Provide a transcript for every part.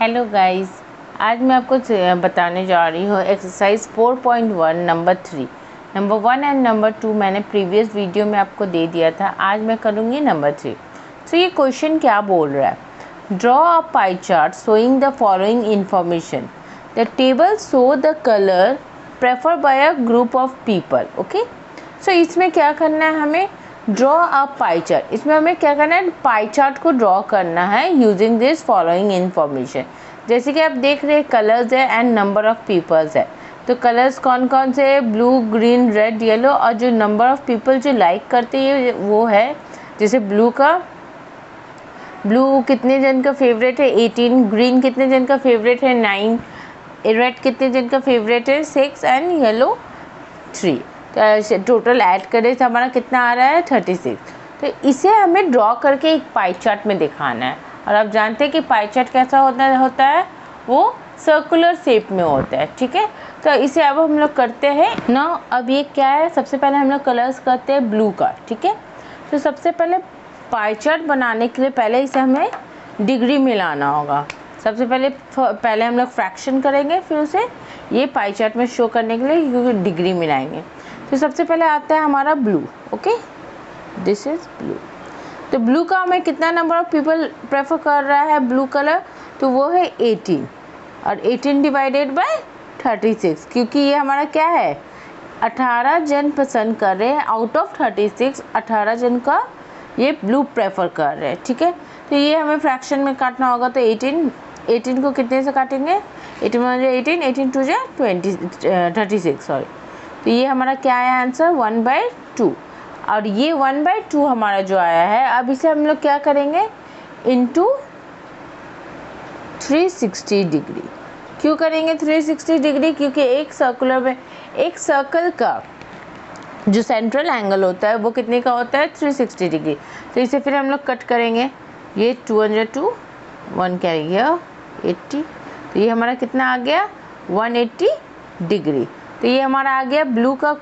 Hello guys, आज मैं आपको बताने जा रही हूँ exercise 4.1 number 3। Number 1 and number 2 मैंने प्रीवियस वीडियो में आपको दे दिया था। आज मैं करूँगी नंबर 3। तो ये क्वेश्चन क्या बोल रहा है, draw a pie chart showing the following information. The table show the colour prefer by a group of people. Okay, so इसमें क्या करना है, हमें ड्रॉ अ पाई चार्ट। इसमें हमें क्या करना है, पाई चार्ट को ड्रॉ करना है यूजिंग दिस फॉलोइंग इन्फॉर्मेशन। जैसे कि आप देख रहे हैं कलर्स है एंड नंबर ऑफ पीपल्स है। तो कलर्स कौन कौन से है, ब्लू, ग्रीन, रेड, येलो, और जो नंबर ऑफ पीपल जो लाइक करते हैं वो है, जैसे ब्लू कितने जन का फेवरेट है 18, ग्रीन कितने जन का फेवरेट है 9, रेड कितने जन का फेवरेट है 6 एंड येलो 3। तो टोटल ऐड करें तो हमारा कितना आ रहा है 36। तो इसे हमें ड्रॉ करके एक पाई चार्ट में दिखाना है। और आप जानते हैं कि पाई चार्ट कैसा होता है, वो सर्कुलर शेप में होता है। ठीक है, तो इसे अब हम लोग करते हैं ना। अब ये क्या है, सबसे पहले हम लोग कलर्स करते हैं ब्लू का। ठीक है, तो सबसे पहले पाई चार्ट बनाने के लिए पहले इसे हमें डिग्री में लाना होगा। सबसे पहले हम लोग फ्रैक्शन करेंगे, फिर उसे ये पाई चार्ट में शो करने के लिए डिग्री मिलाएंगे। तो सबसे पहले आता है हमारा blue. Okay, this is blue. तो ब्लू का हमें कितना नंबर ऑफ पीपल प्रेफर कर रहा है ब्लू कलर, तो वो है 18, और 18 डिवाइडेड बाय 36, क्योंकि ये हमारा क्या है 18 जन पसंद कर रहे हैं। आउट ऑफ 36 18 जन का ये ब्लू प्रेफर कर रहे हैं। ठीक है, तो ये हमें फ्रैक्शन में काटना होगा। तो 18 को कितने से काटेंगे, 18 2 36 सॉरी। तो ये हमारा क्या आया आंसर 1/2। और ये 1/2 हमारा जो आया है, अब इसे हम लोग क्या करेंगे इंटू 360 डिग्री। क्यों करेंगे 360 डिग्री, क्योंकि एक सर्कल का जो सेंट्रल एंगल होता है वो कितने का होता है 360 डिग्री। तो इसे फिर हम लोग कट करेंगे। ये 2 2 1 कैरी गया 80। तो ये हमारा कितना आ गया 180 डिग्री। तो ये हमारा आ गया ब्लू का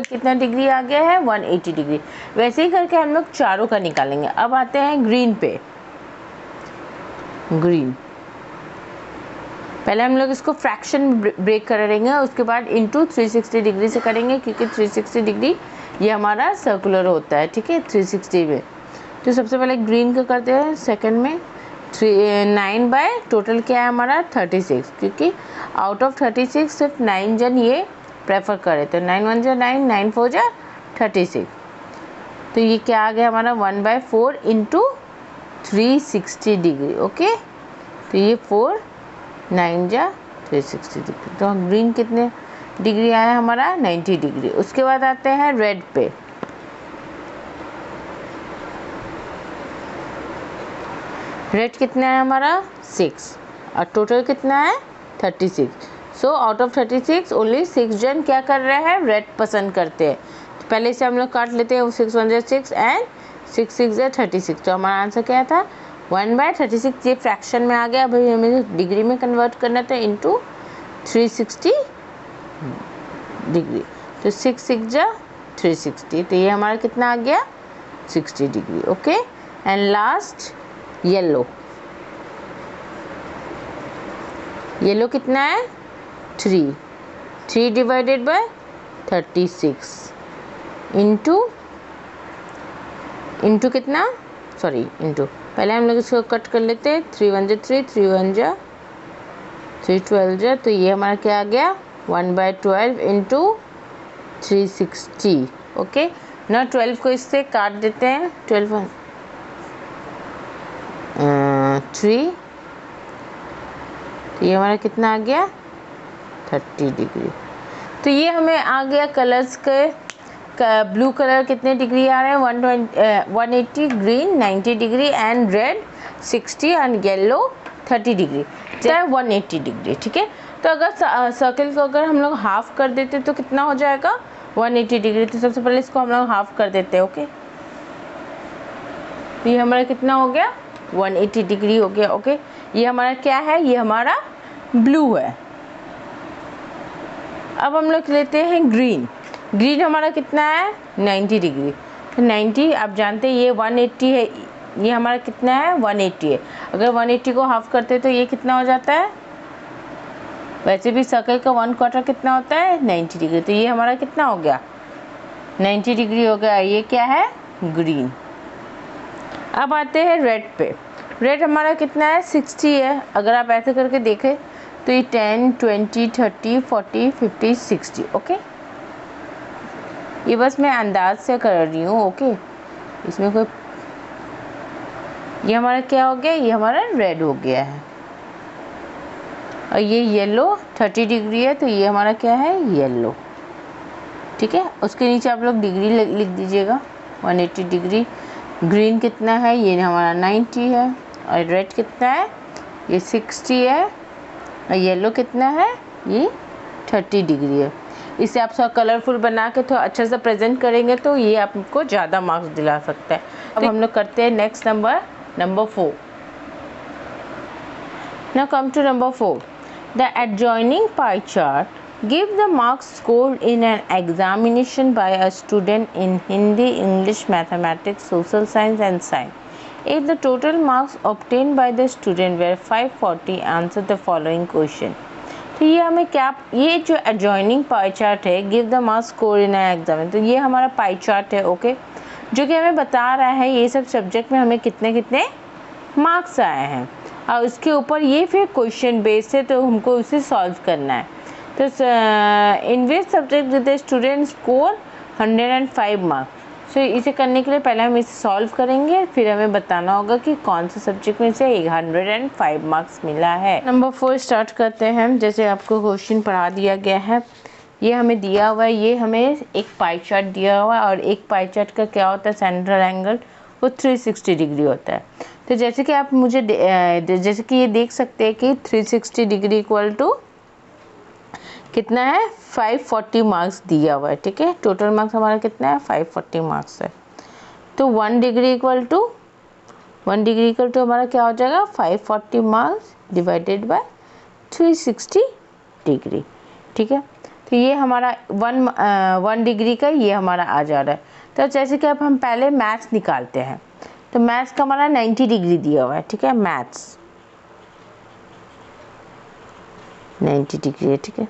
कितना डिग्री आ गया है 180 डिग्री। वैसे ही करके हम लोग चारों का निकालेंगे। अब आते हैं ग्रीन पे। ग्रीन पहले हम लोग इसको फ्रैक्शन ब्रेक करेंगे, उसके बाद इंटू 360 डिग्री से करेंगे, क्योंकि 360 डिग्री ये हमारा सर्कुलर होता है। ठीक है, 360 में। तो सबसे पहले ग्रीन का करते हैं, सेकंड में 9 बाय टोटल क्या है हमारा 36, क्योंकि आउट ऑफ 36 सिर्फ 9 जन ये प्रेफर करे। तो 9 1 जा 9, 9 4 जा 36। तो ये क्या आ गया हमारा 1/4 इंटू 360 डिग्री। ओके, तो ये 4 9 जा 360 डिग्री। तो ग्रीन कितने डिग्री आया हमारा 90 डिग्री। उसके बाद आते हैं रेड पे। रेड कितना है हमारा 6, और टोटल कितना है 36। सो आउट ऑफ 36 ओनली 6 जन क्या कर रहे हैं, रेड पसंद करते हैं। तो पहले से हम लोग काट लेते हैं, 6 1 6 एंड 6 6 36। तो हमारा आंसर क्या था 1/36। ये फ्रैक्शन में आ गया। अभी हमें डिग्री में कन्वर्ट करना था इंटू 360 डिग्री। तो 6 6 जा 360। तो ये हमारा कितना आ गया 60 degree. Okay, and last yellow. Yellow कितना है 3 डिवाइडेड बाय 36 इंटू कितना, सॉरी इंटू, पहले हम लोग इसको कट कर लेते हैं। 3 1 जा 3, 3 1 जा 3 12 जा। तो ये हमारा क्या आ गया 1/12 इंटू 360। ओके ना, 12 को इससे काट देते हैं। 12 3, तो ये हमारा कितना आ गया 30 डिग्री। तो ये हमें आ गया कलर्स के ब्लू कलर कितने डिग्री आ रहे हैं 180, green 90 degree and red 60 and yellow 30 degree, चाहे 180 डिग्री। ठीक है, तो अगर सर्कल को अगर हम लोग हाफ कर देते तो कितना हो जाएगा 180 डिग्री। तो सबसे पहले इसको हम लोग हाफ कर देते हैं। ओके, तो ये हमारा कितना हो गया 180 डिग्री हो गया। ओके, ये हमारा क्या है, ये हमारा ब्लू है। अब हम लोग लेते हैं ग्रीन। ग्रीन हमारा कितना है 90 डिग्री। तो 90 आप जानते हैं ये 180 है, ये हमारा कितना है 180 है। अगर 180 को हाफ करते तो ये कितना हो जाता है, वैसे भी सर्कल का 1/4 कितना होता है 90 डिग्री, तो ये हमारा कितना हो गया 90 डिग्री हो गया। ये क्या है ग्रीन। अब आते हैं रेड पे। रेड हमारा कितना है 60 है। अगर आप ऐसे करके देखें तो ये 10 20 30 40 50 60 ओके। ये बस मैं अंदाज से कर रही हूँ ओके, इसमें कोई, ये हमारा क्या हो गया, ये हमारा रेड हो गया है। और ये येलो 30 डिग्री है, तो ये हमारा क्या है येलो, ठीक है। उसके नीचे आप लोग डिग्री लिख दीजिएगा 180 डिग्री। ग्रीन कितना है, ये हमारा 90 है। और रेड कितना है, ये 60 है। और येलो कितना है, ये 30 डिग्री है। इसे आप थोड़ा कलरफुल बना के थोड़ा अच्छे से प्रेजेंट करेंगे तो ये आपको ज़्यादा मार्क्स दिला सकता है। अब हम लोग करते हैं next number 4। Now come to number 4. The adjoining pie chart give the marks scored in an examination by a student in Hindi, English, Mathematics, Social Science and Science. If the total marks obtained by the student were 540, answer the following question. तो ये हमें क्या, ये जो adjoining pie chart है give the marks scored in an exam, तो ये हमारा pie chart है ओके, जो कि हमें बता रहा है ये सब सब्जेक्ट में हमें कितने कितने मार्क्स आए हैं। और उसके ऊपर ये फिर क्वेश्चन बेस्ड है, तो हमको उसे सॉल्व करना है। तो in which subject the student score 105 marks. So इसे करने के लिए पहले हम इसे सॉल्व करेंगे, फिर हमें बताना होगा कि कौन से सब्जेक्ट में से 105 मार्क्स मिला है। नंबर 4 स्टार्ट करते हैं। जैसे आपको क्वेश्चन पढ़ा दिया गया है, ये हमें दिया हुआ है, ये हमें एक पाई चार्ट दिया हुआ है। और एक पाई चार्ट का क्या होता है, सेंट्रल एंगल वो 360 डिग्री होता है। तो जैसे कि आप मुझे जैसे कि ये देख सकते हैं कि 360 डिग्री इक्वल टू कितना है 540 मार्क्स दिया हुआ है, ठीक है। टोटल मार्क्स हमारा कितना है 540 मार्क्स है। तो 1 डिग्री इक्वल टू हमारा क्या हो जाएगा 540 मार्क्स डिवाइडेड बाय 360 डिग्री, ठीक है। तो ये हमारा 1 डिग्री का ये हमारा आ जा रहा है। तो जैसे कि अब हम पहले मैथ्स निकालते हैं, तो मैथ्स का हमारा 90 डिग्री दिया हुआ है, ठीक है। मैथ्स 90 डिग्री है, ठीक है।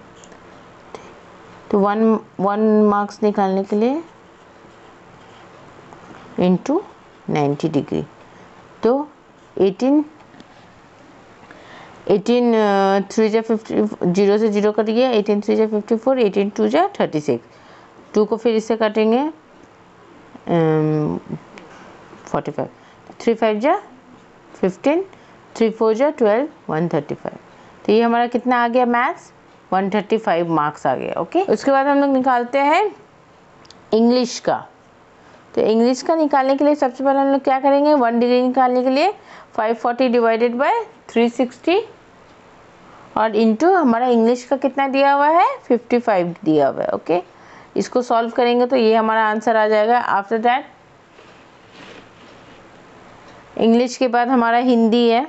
तो 1 मार्क्स निकालने के लिए इंटू 90 डिग्री, तो 18 3 जा 50, 0 से 0 कटिए, 18 3 जा 54, 18 2 जा 36, 2 को फिर इससे काटेंगे 45, 3 5 जा 15, 3 4 जा 12, 135। तो ये हमारा कितना आ गया मैथ्स 135 मार्क्स आ गया ओके। उसके बाद हम लोग निकालते हैं इंग्लिश का। तो इंग्लिश का निकालने के लिए सबसे पहले हम लोग क्या करेंगे, 1 डिग्री निकालने के लिए 540 डिवाइडेड बाय 360 और इंटू हमारा इंग्लिश का कितना दिया हुआ है 55 दिया हुआ है ओके। इसको सॉल्व करेंगे तो ये हमारा आंसर आ जाएगा। आफ्टर दैट इंग्लिश के बाद हमारा हिंदी है।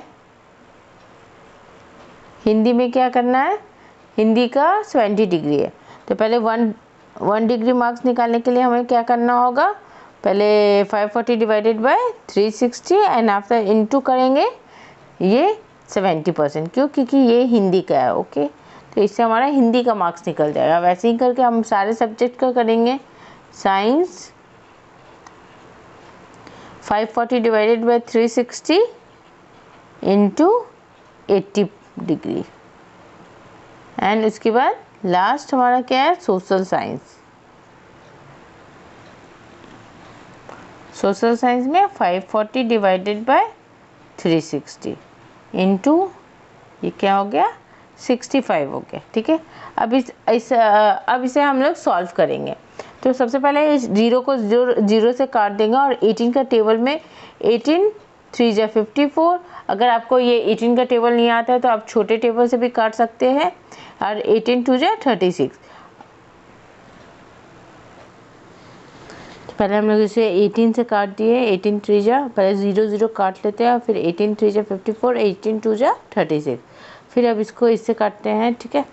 हिंदी में क्या करना है, हिंदी का 70 डिग्री है। तो पहले 1 डिग्री मार्क्स निकालने के लिए हमें क्या करना होगा, पहले 540 divided by 360 and after into करेंगे ये 70%, क्यों, क्योंकि ये हिंदी का है ओके। तो इससे हमारा हिंदी का मार्क्स निकल जाएगा। वैसे ही करके हम सारे सब्जेक्ट का करेंगे। Science 540 divided by 360 into 80 degree and उसके बाद लास्ट हमारा क्या है सोशल साइंस। सोशल साइंस में 540 डिवाइडेड बाय 360 इंटू ये क्या हो गया 65 हो गया, ठीक है। अब इसे हम लोग सॉल्व करेंगे। तो सबसे पहले इस जीरो को जीरो से काट देंगे और 18 का टेबल में 18 3 जा 54। अगर आपको ये 18 का टेबल नहीं आता है तो आप छोटे टेबल से भी काट सकते हैं। और 18 2 जा 36। तो पहले हम लोग इसे 18 से काट दिए, 18 3 जा, पहले 0 0 काट लेते हैं, फिर 18 3 जा 54, 18 2 जा 36। फिर अब इसको इससे काटते हैं, ठीक है।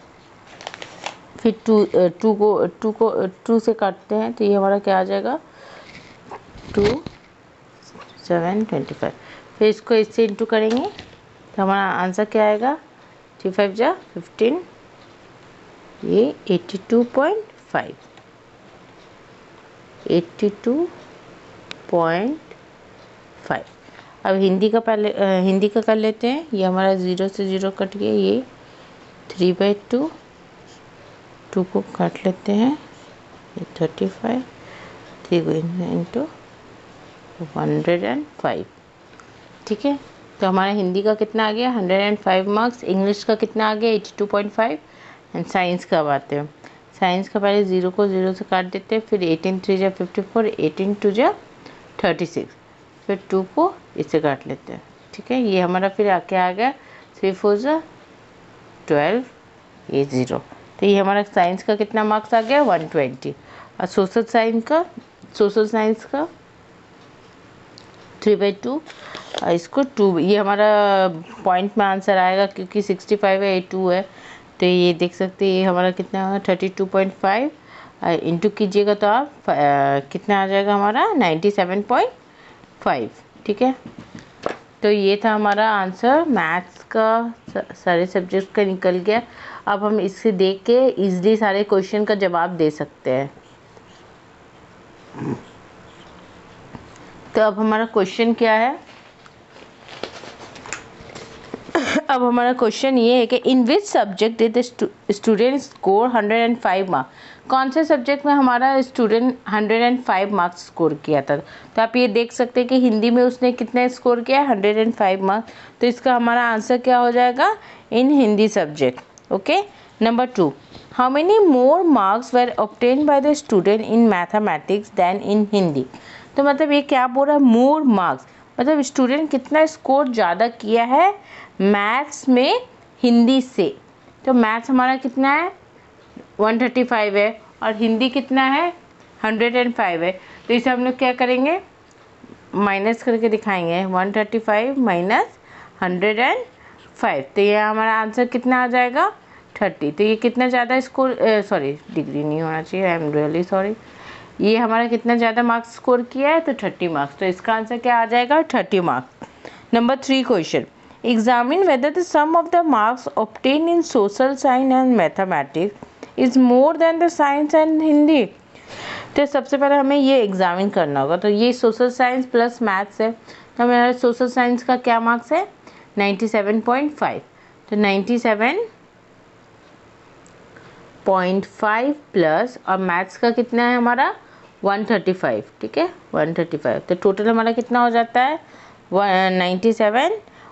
फिर 2 से काटते हैं, तो ये हमारा क्या आ जाएगा 2 7 25। फिर इसको इससे इंटू करेंगे तो हमारा आंसर क्या आएगा, 3 5 जा 15, ये 82.5, 82.5। अब हिंदी का पहले हिंदी का कर लेते हैं। ये हमारा 0 से 0 कट गया, ये 3/2, 2 को काट लेते हैं, ये 35, 3 इंटू 105। ठीक है, तो हमारा हिंदी का कितना आ गया, 105 मार्क्स। इंग्लिश का कितना आ गया, 82.5। एंड साइंस का बात है, साइंस का पहले 0 को 0 से काट देते हैं, फिर 18 3 जा 54, 18 2 जा 36, फिर 2 को इससे काट लेते हैं। ठीक है, ये हमारा फिर आके आ गया 3 4 जा 12, ये 0। तो ये हमारा साइंस का कितना मार्क्स आ गया, 120। और सोशल साइंस का 3/2, इसको 2, ये हमारा पॉइंट में आंसर आएगा क्योंकि 65 है, 2 है, तो ये देख सकते हैं ये हमारा कितना होगा 32.5। इंटू कीजिएगा तो आप कितना आ जाएगा हमारा 97.5। ठीक है, तो ये था हमारा आंसर मैथ्स का, सारे सब्जेक्ट का निकल गया। अब हम इससे देख के इजीली सारे क्वेश्चन का जवाब दे सकते हैं। तो अब हमारा क्वेश्चन क्या है, अब हमारा क्वेश्चन ये है कि in which subject did the student score 105 marks. कौन से सब्जेक्ट में हमारा स्टूडेंट 105 मार्क्स स्कोर किया था। तो आप ये देख सकते हैं कि हिंदी में उसने कितना स्कोर किया, 105 मार्क्स। तो इसका हमारा आंसर क्या हो जाएगा, in Hindi subject. Okay, number 2, how many more marks were obtain by the student in mathematics than in Hindi. तो मतलब ये क्या बोल रहा है, मोर मार्क्स मतलब स्टूडेंट कितना स्कोर ज़्यादा किया है मैथ्स में हिंदी से। तो मैथ्स हमारा कितना है 135 है और हिंदी कितना है 105 है। तो इसे हम लोग क्या करेंगे, माइनस करके दिखाएंगे, 135 माइनस 105। तो ये हमारा आंसर कितना आ जाएगा 30। तो ये कितना ज़्यादा स्कोर, सॉरी डिग्री नहीं होना चाहिए, आई एम रियली सॉरी, ये हमारा कितना ज़्यादा मार्क्स स्कोर किया है तो 30 मार्क्स। तो इसका आंसर क्या आ जाएगा 30 marks. Number 3 question, examine whether the sum of the marks obtain in social science and mathematics is more than the science and Hindi. तो सबसे पहले हमें ये एग्जामिन करना होगा। तो ये सोशल साइंस प्लस मैथ्स है, तो हमारा सोशल साइंस का क्या मार्क्स है 97.5। तो 97.5 प्लस और मैथ्स का कितना है हमारा 135। ठीक है 135, तो टोटल हमारा कितना हो जाता है 97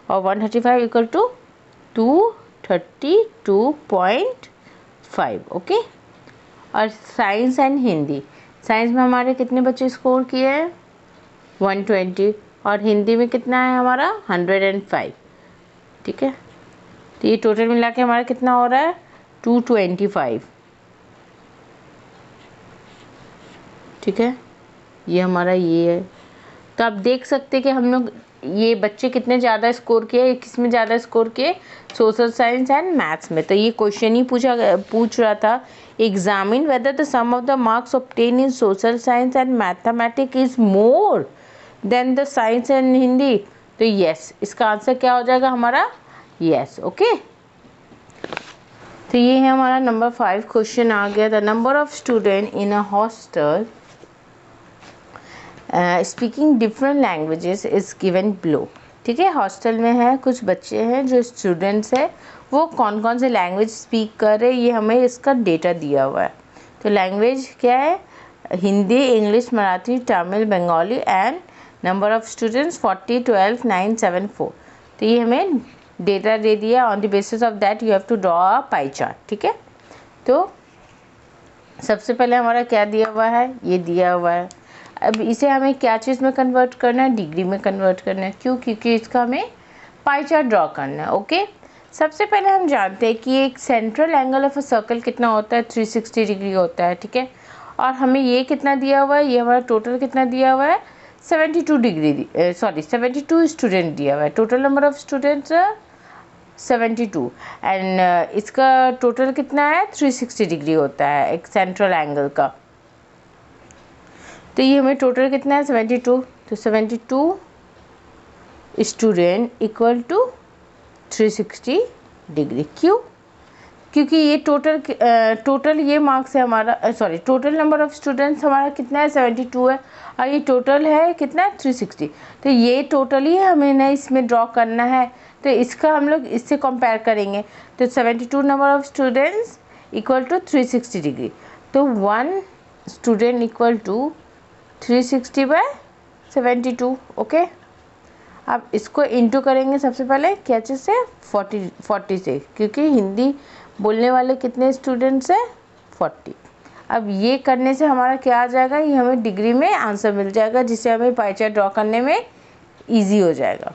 और 135 इक्वल टू 232.5। ओके, और साइंस एंड हिंदी, साइंस में हमारे कितने बच्चे स्कोर किए हैं 120 और हिंदी में कितना है हमारा 105। ठीक है, तो ये टोटल मिला के हमारा कितना हो रहा है 225। ठीक है, ये हमारा ये है। तो आप देख सकते हैं कि हम लोग ये बच्चे कितने ज़्यादा स्कोर किए, किस में ज़्यादा स्कोर किए, सोशल साइंस एंड मैथ्स में। तो ये क्वेश्चन ही पूछ रहा था, examine whether the sum of the marks obtain in social science and mathematics is more than the science and Hindi. तो यस, इसका आंसर क्या हो जाएगा हमारा यस। ओके, तो ये है हमारा नंबर 5 क्वेश्चन आ गया। The number of student in a hostel speaking different languages is given below. ठीक है, हॉस्टल में है कुछ बच्चे हैं जो स्टूडेंट्स है, वो कौन कौन से लैंग्वेज स्पीक कर रहे हैं ये हमें इसका डेटा दिया हुआ है। तो लैंग्वेज क्या है, Hindi, English, Marathi, Tamil, Bengali and number of students 40 12 9 7 4। तो ये हमें डेटा दे दिया, on the basis of that you have to draw a pie chart. ठीक है, तो सबसे पहले हमारा क्या दिया हुआ है, ये दिया हुआ है। अब इसे हमें क्या चीज़ में कन्वर्ट करना है, डिग्री में कन्वर्ट करना है। क्यों, क्योंकि इसका हमें पाई चार्ट ड्रॉ करना है। ओके, सबसे पहले हम जानते हैं कि एक central angle of a circle कितना होता है 360 डिग्री होता है। ठीक है, और हमें ये कितना दिया हुआ है, ये हमारा टोटल कितना दिया हुआ है 72 डिग्री, सॉरी 72 स्टूडेंट दिया हुआ है। Total number of students 72 and इसका टोटल कितना है 360 डिग्री होता है एक सेंट्रल एंगल का। तो ये हमें टोटल कितना है 72। तो 72 स्टूडेंट इक्वल टू 360 डिग्री। क्यों? क्योंकि ये टोटल ये मार्क्स है हमारा, sorry total number of students हमारा कितना है 72 है, और ये टोटल है कितना है 360। तो ये टोटल ही हमें ना इसमें ड्रॉ करना है, तो इसका हम लोग इससे कंपेयर करेंगे। तो 72 number of students equal to 360 degree. तो 1 student equal to 360 by 72। Okay, अब इसको इंटू करेंगे सबसे पहले क्या चीज़ से, 40 से, क्योंकि हिंदी बोलने वाले कितने स्टूडेंट्स हैं 40। अब ये करने से हमारा क्या आ जाएगा, ये हमें डिग्री में आंसर मिल जाएगा, जिससे हमें पाई चार्ट ड्रॉ करने में इजी हो जाएगा।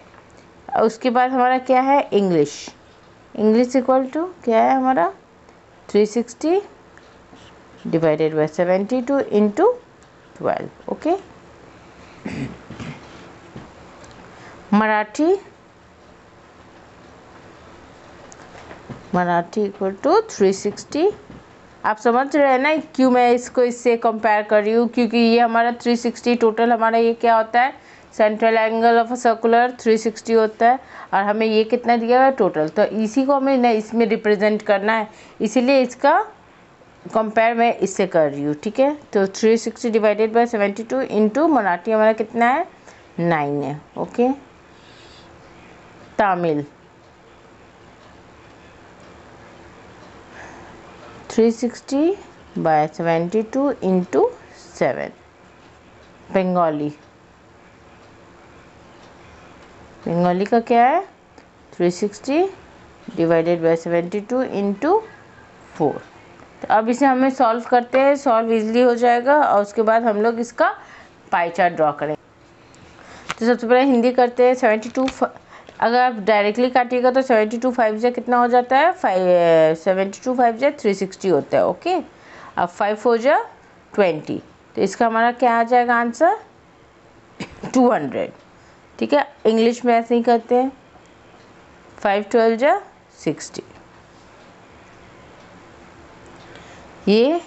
उसके बाद हमारा क्या है, इंग्लिश इक्वल टू क्या है हमारा 360 divided by 72 into 12। Okay, Marathi equal to 360। आप समझ रहे हैं ना क्यों मैं इसको इससे कंपेयर कर रही हूँ, क्योंकि ये हमारा 360 टोटल हमारा ये क्या होता है, central angle of a circular 360 होता है, और हमें ये कितना दिया हुआ है टोटल। तो इसी को हमें ना इसमें रिप्रेजेंट करना है, इसीलिए इसका कंपेयर मैं इससे कर रही हूँ। ठीक है, तो 360 डिवाइडेड बाय 72 इंटू मराठी हमारा कितना है 9 है। Okay, Tamil 360 by 72 into 7। Bengali का क्या है 360 डिवाइडेड बाय 72 इंटू 4। तो अब इसे हमें सॉल्व करते हैं, सॉल्व इजीली हो जाएगा, और उसके बाद हम लोग इसका पाई चार्ट ड्रॉ करेंगे। तो सबसे पहले हिंदी करते हैं। 72 अगर आप डायरेक्टली काटिएगा तो 72 5 जा कितना हो जाता है 72 5 जा 360 होता है। ओके, अब 5 4 जा 20, तो इसका हमारा क्या आ जाएगा आंसर 200। ठीक है, इंग्लिश में ऐसे ही करते हैं। 5 12 जा 60, ये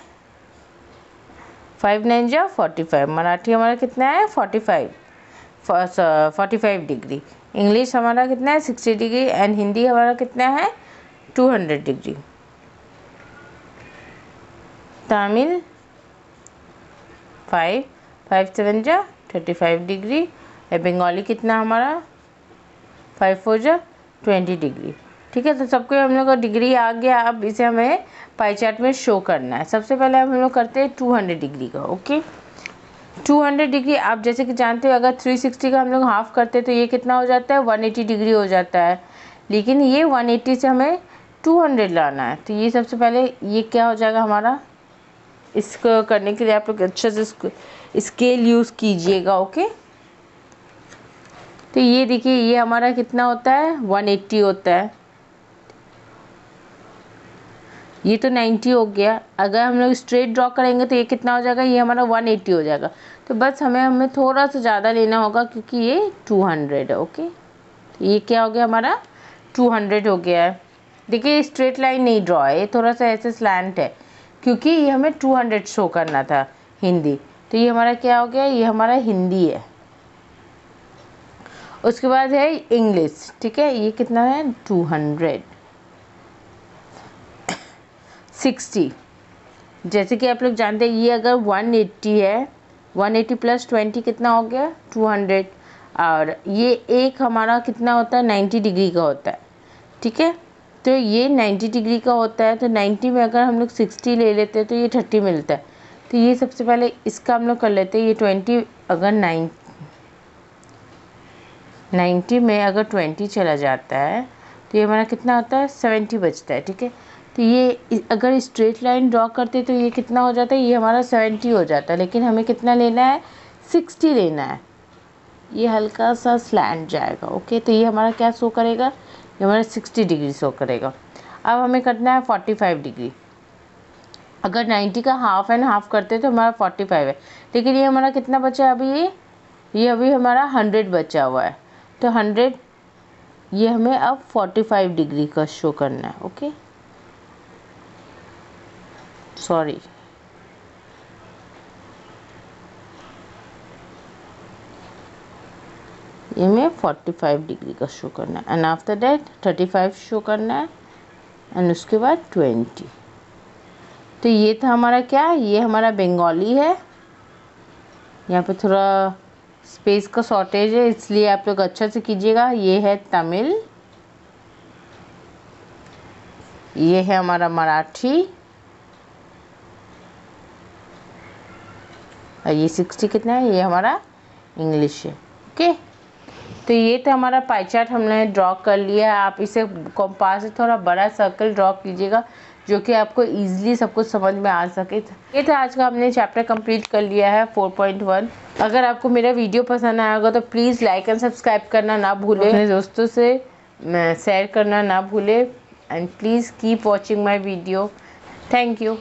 5 9 जा 45। मराठी हमारा कितना है 45 डिग्री। इंग्लिश हमारा कितना है 60 डिग्री, एंड हिंदी हमारा कितना है 200 डिग्री। तमिल 5 5 7 जा 35 डिग्री। बंगाली कितना हमारा 5 4 जा 20 डिग्री। ठीक है, तो सबको हम लोग का डिग्री आ गया। अब इसे हमें पाई चार्ट में शो करना है। सबसे पहले हम लोग करते हैं 200 डिग्री का। ओके, 200 डिग्री आप जैसे कि जानते हो, अगर 360 का हम लोग हाफ करते हैं तो ये कितना हो जाता है 180 डिग्री हो जाता है, लेकिन ये 180 से हमें 200 लाना है। तो ये सबसे पहले ये क्या हो जाएगा हमारा, इसको करने के लिए आप लोग अच्छे से स्केल यूज़ कीजिएगा। ओके, तो ये देखिए ये हमारा कितना होता है 180 होता है, ये तो 90 हो गया। अगर हम लोग स्ट्रेट ड्रॉ करेंगे तो ये कितना हो जाएगा, ये हमारा 180 हो जाएगा। तो बस हमें थोड़ा सा ज़्यादा लेना होगा, क्योंकि ये 200 है। ओके, तो ये क्या हो गया हमारा 200 हो गया है। देखिए स्ट्रेट लाइन नहीं ड्रॉ है, ये थोड़ा सा ऐसे स्लैंट है, क्योंकि ये हमें 200 शो करना था हिंदी। तो ये हमारा क्या हो गया, ये हमारा हिंदी है। उसके बाद है इंग्लिश। ठीक है, ये कितना है 200 60। जैसे कि आप लोग जानते हैं ये अगर 180 है, 180 प्लस 20 कितना हो गया 200, और ये एक हमारा कितना होता है 90 डिग्री का होता है। ठीक है, तो ये 90 डिग्री का होता है, तो 90 में अगर हम लोग 60 ले लेते हैं तो ये 30 मिलता है। तो ये सबसे पहले इसका हम लोग कर लेते हैं। ये 20 अगर 90 में अगर 20 चला जाता है तो ये हमारा कितना होता है 70 बचता है। ठीक है, तो ये अगर स्ट्रेट लाइन ड्रॉ करते तो ये कितना हो जाता है, ये हमारा 70 हो जाता है, लेकिन हमें कितना लेना है 60 लेना है। ये हल्का सा स्लैंट जाएगा। ओके, तो ये हमारा क्या शो करेगा, ये हमारा 60 डिग्री शो करेगा। अब हमें करना है 45 डिग्री। अगर 90 का हाफ एंड हाफ करते तो हमारा 45 है, लेकिन ये हमारा कितना बचा है अभी, ये अभी हमारा 100 बचा हुआ है। तो 100 ये हमें अब 45 डिग्री का शो करना है। ओके, सॉरी ये में 45 डिग्री का शो करना है एंड आफ्टर दैट 35 शो करना है एंड उसके बाद 20। तो ये था हमारा क्या, ये हमारा बंगाली है। यहाँ पे थोड़ा स्पेस का शॉर्टेज है इसलिए आप लोग अच्छा से कीजिएगा। ये है तमिल, ये है हमारा मराठी और ये 60 कितना है, ये हमारा इंग्लिश है। ओके, तो ये तो हमारा पाई चार्ट हमने ड्रॉ कर लिया। आप इसे कंपास से थोड़ा बड़ा सर्कल ड्रॉ कीजिएगा जो कि आपको इजीली सब कुछ समझ में आ सके। ये था आज का हमने चैप्टर कंप्लीट कर लिया है 4.1। अगर आपको मेरा वीडियो पसंद आया होगा तो प्लीज़ लाइक एंड सब्सक्राइब करना ना भूलें, अपने दोस्तों से शेयर करना ना भूलें and please keep watching my video. Thank you.